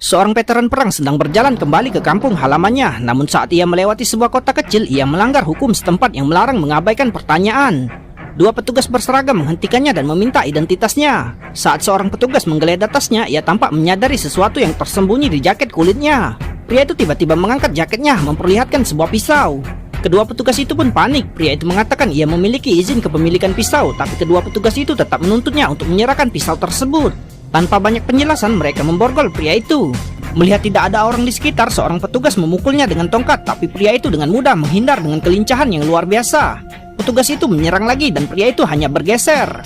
Seorang veteran perang sedang berjalan kembali ke kampung halamannya. Namun saat ia melewati sebuah kota kecil, ia melanggar hukum setempat yang melarang mengabaikan pertanyaan. Dua petugas berseragam menghentikannya dan meminta identitasnya. Saat seorang petugas menggeledah tasnya, ia tampak menyadari sesuatu yang tersembunyi di jaket kulitnya. Pria itu tiba-tiba mengangkat jaketnya, memperlihatkan sebuah pisau. Kedua petugas itu pun panik. Pria itu mengatakan ia memiliki izin kepemilikan pisau, tapi kedua petugas itu tetap menuntutnya untuk menyerahkan pisau tersebut. Tanpa banyak penjelasan, mereka memborgol pria itu. Melihat tidak ada orang di sekitar, seorang petugas memukulnya dengan tongkat, tapi pria itu dengan mudah menghindar dengan kelincahan yang luar biasa. Petugas itu menyerang lagi dan pria itu hanya bergeser.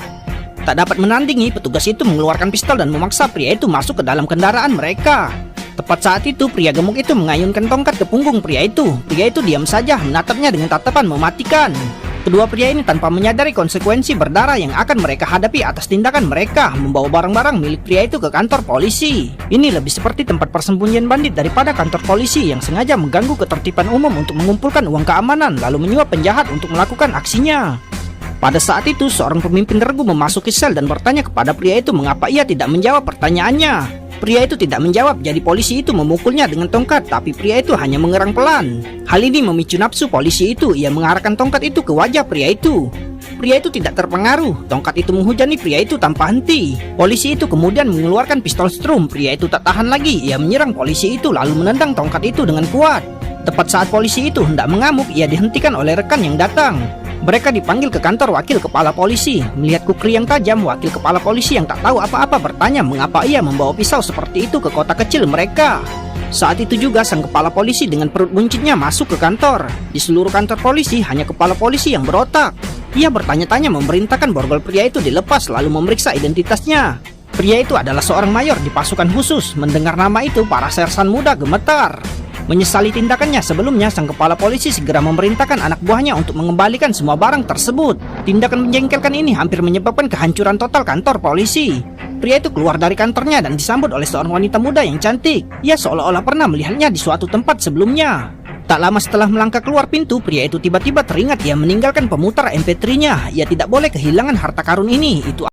Tak dapat menandingi, petugas itu mengeluarkan pistol dan memaksa pria itu masuk ke dalam kendaraan mereka. Tepat saat itu, pria gemuk itu mengayunkan tongkat ke punggung pria itu. Pria itu diam saja, menatapnya dengan tatapan mematikan. Kedua pria ini tanpa menyadari konsekuensi berdarah yang akan mereka hadapi atas tindakan mereka, membawa barang-barang milik pria itu ke kantor polisi. Ini lebih seperti tempat persembunyian bandit daripada kantor polisi yang sengaja mengganggu ketertiban umum untuk mengumpulkan uang keamanan lalu menyuap penjahat untuk melakukan aksinya. Pada saat itu, seorang pemimpin regu memasuki sel dan bertanya kepada pria itu mengapa ia tidak menjawab pertanyaannya. Pria itu tidak menjawab, jadi polisi itu memukulnya dengan tongkat, tapi pria itu hanya mengerang pelan. Hal ini memicu nafsu polisi itu. Ia mengarahkan tongkat itu ke wajah pria itu. Pria itu tidak terpengaruh. Tongkat itu menghujani pria itu tanpa henti. Polisi itu kemudian mengeluarkan pistol strum. Pria itu tak tahan lagi. Ia menyerang polisi itu lalu menendang tongkat itu dengan kuat. Tepat saat polisi itu hendak mengamuk, ia dihentikan oleh rekan yang datang. Mereka dipanggil ke kantor wakil kepala polisi. Melihat kukri yang tajam, wakil kepala polisi yang tak tahu apa-apa bertanya mengapa ia membawa pisau seperti itu ke kota kecil mereka. Saat itu juga sang kepala polisi dengan perut buncitnya masuk ke kantor. Di seluruh kantor polisi hanya kepala polisi yang berotak. Ia bertanya-tanya memerintahkan borgol pria itu dilepas lalu memeriksa identitasnya. Pria itu adalah seorang mayor di pasukan khusus. Mendengar nama itu, para sersan muda gemetar. Menyesali tindakannya sebelumnya, sang kepala polisi segera memerintahkan anak buahnya untuk mengembalikan semua barang tersebut. Tindakan menjengkelkan ini hampir menyebabkan kehancuran total kantor polisi. Pria itu keluar dari kantornya dan disambut oleh seorang wanita muda yang cantik. Ia seolah-olah pernah melihatnya di suatu tempat sebelumnya. Tak lama setelah melangkah keluar pintu, pria itu tiba-tiba teringat ia meninggalkan pemutar MP3-nya. Ia tidak boleh kehilangan harta karun ini. Itu